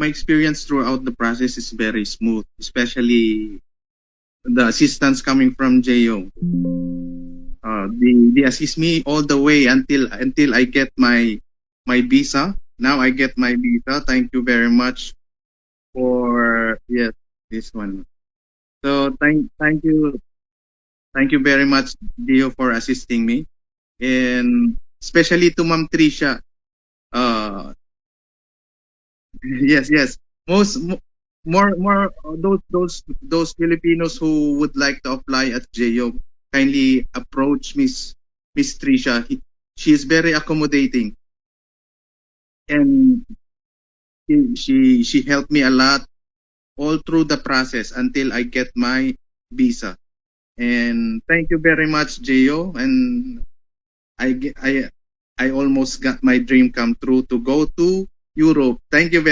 my experience throughout the process is very smooth, especially the assistance coming from Jo. They assist me all the way until I get my visa. Now I get my visa. Thank you very much for yes this one. So thank you very much, Dio, for assisting me, and especially to Ma'am Tricia. Yes, yes. More those Filipinos who would like to apply at JO, kindly approach Miss Tricia. She is very accommodating, and she helped me a lot all through the process until I get my visa. And thank you very much, Jo. And I ge- I almost got my dream come true to go to Europe. Thank you very